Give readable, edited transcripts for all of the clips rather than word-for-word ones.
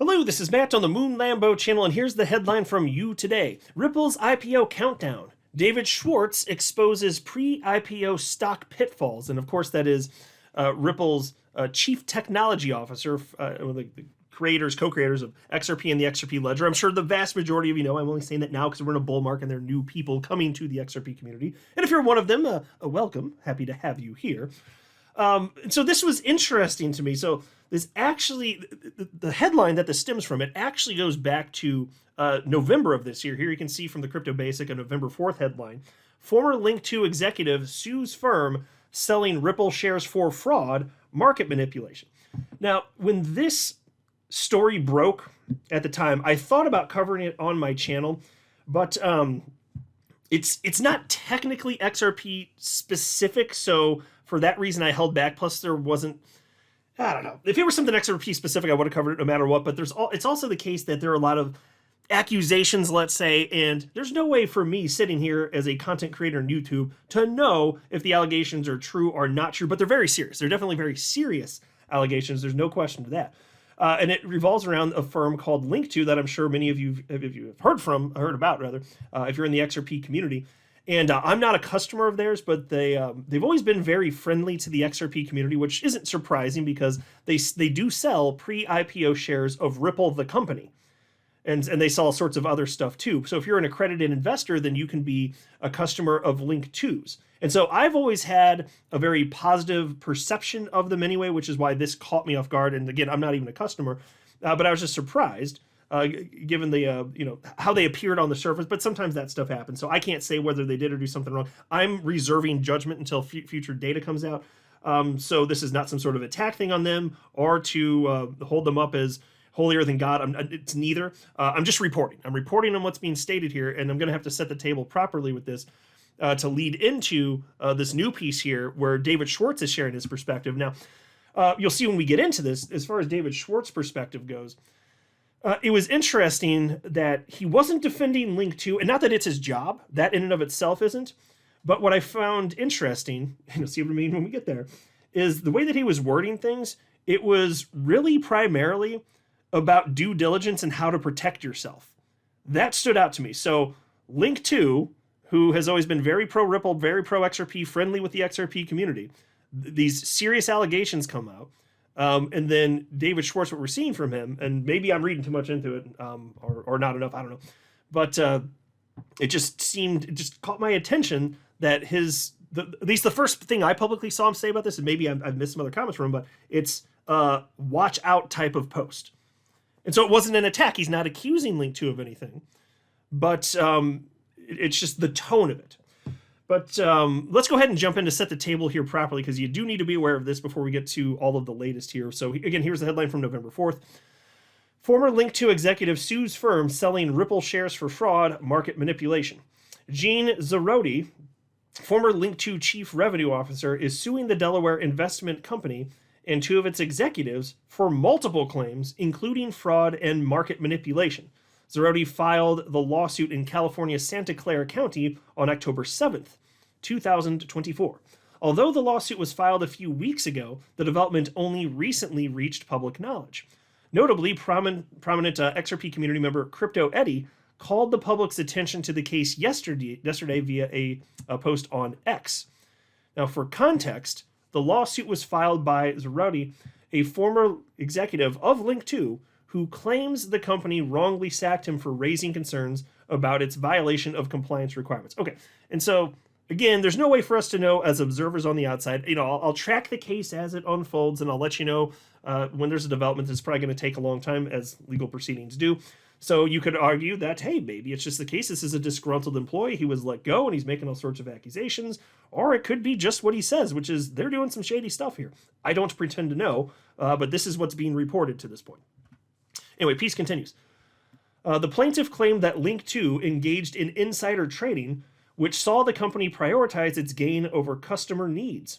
Hello, this is Matt on the Moon Lambo channel, and here's the headline from you today. Ripple's IPO countdown. David Schwartz exposes pre-IPO stock pitfalls. And of course, that is Ripple's chief technology officer, the creators, co-creators of XRP and the XRP Ledger. I'm sure the vast majority of you know. I'm only saying that now because we're in a bull market and there are new people coming to the XRP community. And if you're one of them, welcome. Happy to have you here. So this was interesting to me. So this actually, the headline that this stems from, it actually goes back to November of this year. Here you can see from the Crypto Basic a November 4th headline. Former Link2 executive sues firm selling Ripple shares for fraud, market manipulation. Now, when this story broke at the time, I thought about covering it on my channel, but it's not technically XRP specific, so for that reason I held back. Plus there wasn't, I don't know, if it were something XRP specific I would have covered it no matter what, but it's also the case that there are a lot of accusations, let's say, and there's no way for me sitting here as a content creator on YouTube to know if the allegations are true or not true, but they're very serious. They're definitely very serious allegations. There's no question to that. And it revolves around a firm called Link2 that I'm sure many of you have heard about, if you're in the XRP community. And I'm not a customer of theirs, but they've always been very friendly to the XRP community, which isn't surprising because they do sell pre-IPO shares of Ripple, the company. And they sell all sorts of other stuff too. So if you're an accredited investor, then you can be a customer of Link2's. And so I've always had a very positive perception of them anyway, which is why this caught me off guard. And again, I'm not even a customer, but I was just surprised given the, how they appeared on the surface. But sometimes that stuff happens. So I can't say whether they did or do something wrong. I'm reserving judgment until future data comes out. So this is not some sort of attack thing on them or to hold them up as holier than God. It's neither. I'm just reporting. I'm reporting on what's being stated here, and I'm going to have to set the table properly with this to lead into this new piece here where David Schwartz is sharing his perspective. Now, you'll see when we get into this, as far as David Schwartz's perspective goes, it was interesting that he wasn't defending Link2, and not that it's his job. That in and of itself isn't. But what I found interesting, and you'll see what I mean when we get there, is the way that he was wording things. It was really primarily about due diligence and how to protect yourself. That stood out to me. So Link2, who has always been very pro Ripple, very pro XRP, friendly with the XRP community, these serious allegations come out. And then David Schwartz, what we're seeing from him, and maybe I'm reading too much into it, or not enough, I don't know. But it just caught my attention that at least the first thing I publicly saw him say about this, and maybe I've missed some other comments from him, but it's a watch out type of post. And so it wasn't an attack. He's not accusing Link2 of anything, but it's just the tone of it. But let's go ahead and jump in to set the table here properly, because you do need to be aware of this before we get to all of the latest here. So again, here's the headline from November 4th. Former Link2 executive sues firm selling Ripple shares for fraud, market manipulation. Gene Zaroti, former Link2 chief revenue officer, is suing the Delaware investment company and two of its executives for multiple claims, including fraud and market manipulation. Zaroti filed the lawsuit in California's Santa Clara County on October 7th, 2024. Although the lawsuit was filed a few weeks ago, the development only recently reached public knowledge. Notably, prominent XRP community member Crypto Eddie called the public's attention to the case yesterday via a post on X. Now, for context, the lawsuit was filed by Zaroti, a former executive of Link2, who claims the company wrongly sacked him for raising concerns about its violation of compliance requirements. Okay, and so, again, there's no way for us to know as observers on the outside. I'll track the case as it unfolds, and I'll let you know when there's a development. It's probably going to take a long time, as legal proceedings do. So you could argue that, hey, maybe it's just the case. This is a disgruntled employee. He was let go, and he's making all sorts of accusations. Or it could be just what he says, which is they're doing some shady stuff here. I don't pretend to know, but this is what's being reported to this point. Anyway, piece continues. The plaintiff claimed that Link2 engaged in insider trading, which saw the company prioritize its gain over customer needs.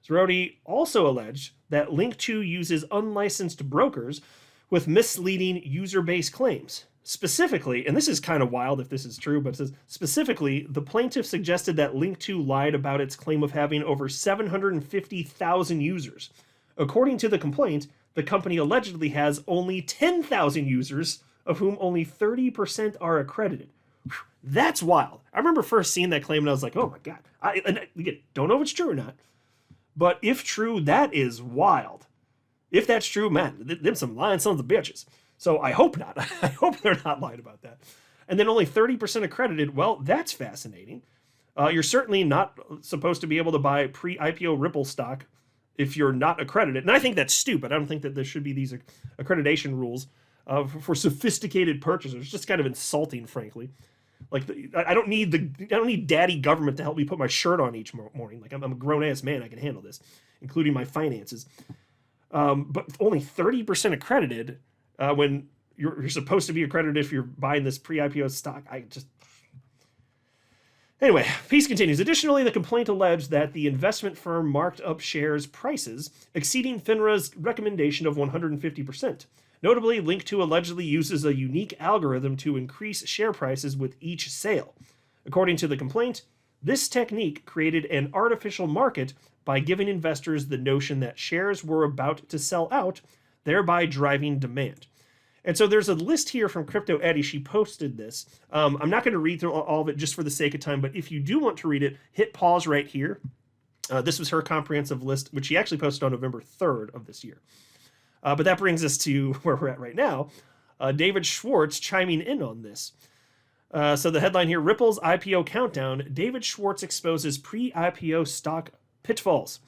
Zaroti also alleged that Link2 uses unlicensed brokers with misleading user-based claims. Specifically, and this is kind of wild if this is true, but it says, specifically, the plaintiff suggested that Link2 lied about its claim of having over 750,000 users. According to the complaint, the company allegedly has only 10,000 users, of whom only 30% are accredited. That's wild. I remember first seeing that claim and I was like, oh my God. Again, don't know if it's true or not. But if true, that is wild. If that's true, man, them some lying sons of bitches. So I hope not. I hope they're not lying about that. And then only 30% accredited. Well, that's fascinating. You're certainly not supposed to be able to buy pre-IPO Ripple stock if you're not accredited. And I think that's stupid. I don't think that there should be these accreditation rules for sophisticated purchasers. It's just kind of insulting, frankly. Like I don't need daddy government to help me put my shirt on each morning. Like I'm a grown ass man. I can handle this, including my finances. But only 30% accredited when you're supposed to be accredited if you're buying this pre-IPO stock. Anyway, piece continues. Additionally, the complaint alleged that the investment firm marked up shares prices, exceeding FINRA's recommendation of 150%. Notably, Link2 allegedly uses a unique algorithm to increase share prices with each sale. According to the complaint, this technique created an artificial market by giving investors the notion that shares were about to sell out, thereby driving demand. And so there's a list here from Crypto Eddie. She posted this. I'm not going to read through all of it just for the sake of time, but if you do want to read it, hit pause right here. This was her comprehensive list, which she actually posted on November 3rd of this year. But that brings us to where we're at right now. David Schwartz chiming in on this. So the headline here, Ripple's IPO countdown, David Schwartz exposes pre-IPO stock pitfalls.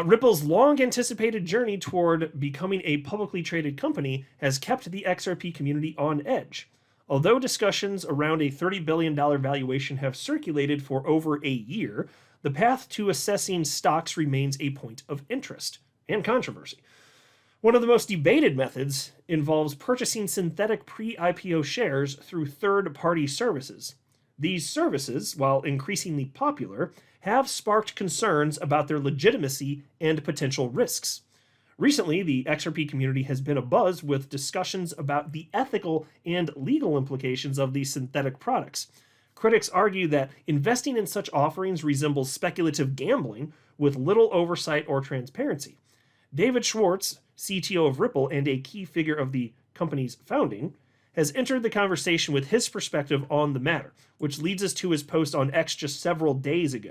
Ripple's long-anticipated journey toward becoming a publicly traded company has kept the XRP community on edge. Although discussions around a $30 billion valuation have circulated for over a year, the path to assessing stocks remains a point of interest and controversy. One of the most debated methods involves purchasing synthetic pre-IPO shares through third-party services. These services, while increasingly popular, have sparked concerns about their legitimacy and potential risks. Recently, the XRP community has been abuzz with discussions about the ethical and legal implications of these synthetic products. Critics argue that investing in such offerings resembles speculative gambling with little oversight or transparency. David Schwartz, CTO of Ripple and a key figure of the company's founding, has entered the conversation with his perspective on the matter, which leads us to his post on X just several days ago.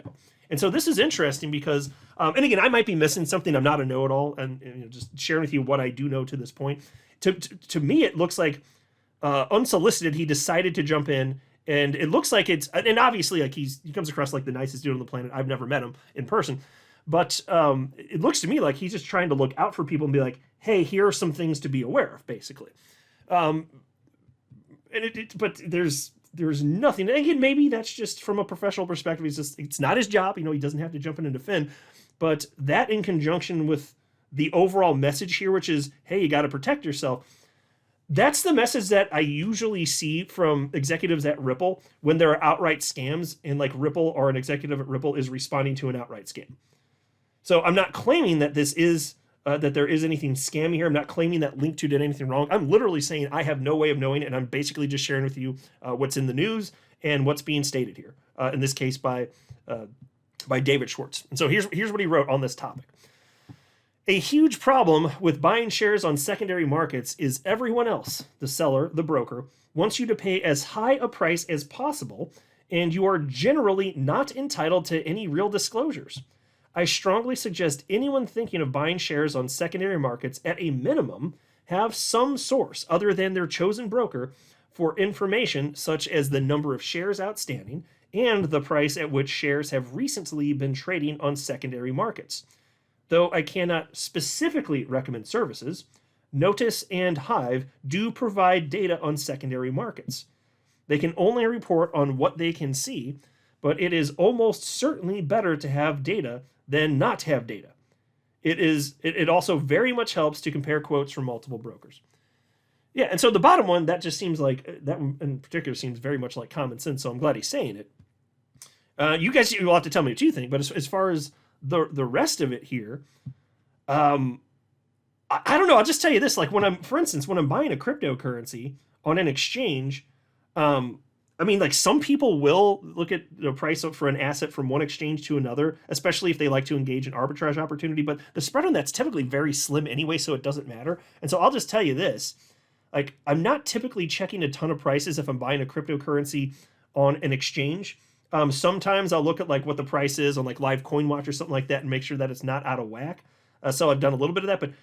And so this is interesting because, and again, I might be missing something. I'm not a know-it-all, and just sharing with you what I do know to this point. To me, it looks like unsolicited, he decided to jump in, and it looks like it's, and obviously, like he comes across like the nicest dude on the planet. I've never met him in person, but it looks to me like he's just trying to look out for people and be like, hey, here are some things to be aware of, basically. But there's nothing. And again, maybe that's just from a professional perspective. It's not his job. He doesn't have to jump in and defend. But that in conjunction with the overall message here, which is, hey, you got to protect yourself. That's the message that I usually see from executives at Ripple when there are outright scams and like Ripple or an executive at Ripple is responding to an outright scam. So I'm not claiming that this is that there is anything scammy here. I'm not claiming that Link2 did anything wrong. I'm literally saying I have no way of knowing, and I'm basically just sharing with you what's in the news and what's being stated here. In this case, by David Schwartz. And so here's what he wrote on this topic. A huge problem with buying shares on secondary markets is everyone else, the seller, the broker, wants you to pay as high a price as possible, and you are generally not entitled to any real disclosures. I strongly suggest anyone thinking of buying shares on secondary markets at a minimum have some source other than their chosen broker for information such as the number of shares outstanding and the price at which shares have recently been trading on secondary markets. Though I cannot specifically recommend services, Notice and Hive do provide data on secondary markets. They can only report on what they can see, but it is almost certainly better to have data than not have data. It also very much helps to compare quotes from multiple brokers. Yeah, and so the bottom one, that just seems like, that in particular seems very much like common sense, so I'm glad he's saying it. You guys will have to tell me what you think, but as far as the rest of it here, I don't know, I'll just tell you this, like for instance, when I'm buying a cryptocurrency on an exchange, I mean, like some people will look at the price for an asset from one exchange to another, especially if they like to engage in arbitrage opportunity. But the spread on that's typically very slim anyway, so it doesn't matter. And so I'll just tell you this: like I'm not typically checking a ton of prices if I'm buying a cryptocurrency on an exchange. Sometimes I'll look at like what the price is on like Live Coin Watch or something like that and make sure that it's not out of whack. So I've done a little bit of that, but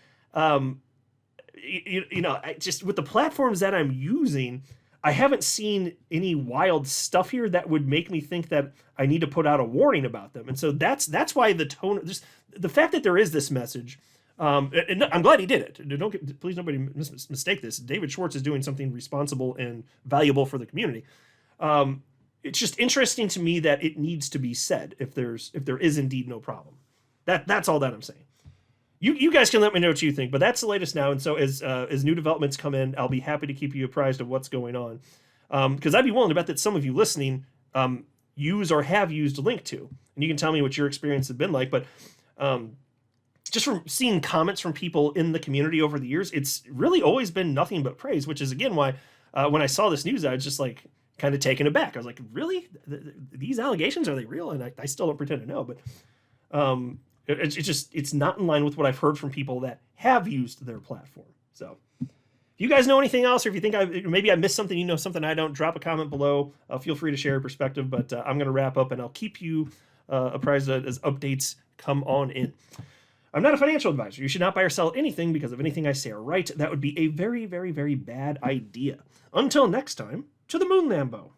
just with the platforms that I'm using, I haven't seen any wild stuff here that would make me think that I need to put out a warning about them. And so that's why the tone, just the fact that there is this message, and I'm glad he did it. Please nobody mistake this. David Schwartz is doing something responsible and valuable for the community. It's just interesting to me that it needs to be said if there is indeed no problem. That's all that I'm saying. You guys can let me know what you think, but that's the latest now. And so as new developments come in, I'll be happy to keep you apprised of what's going on. Because I'd be willing to bet that some of you listening use or have used Link to, and you can tell me what your experience has been like. But just from seeing comments from people in the community over the years, it's really always been nothing but praise, which is again why when I saw this news, I was just like kind of taken aback. I was like, really? These allegations, are they real? And I still don't pretend to know, but it's not in line with what I've heard from people that have used their platform. So if you guys know anything else, or if you think maybe I missed something, you know something I don't, drop a comment below. Feel free to share your perspective, but I'm going to wrap up and I'll keep you apprised as updates come on in. I'm not a financial advisor. You should not buy or sell anything because of anything I say or write. That would be a very, very, very bad idea. Until next time, to the moon, Lambo.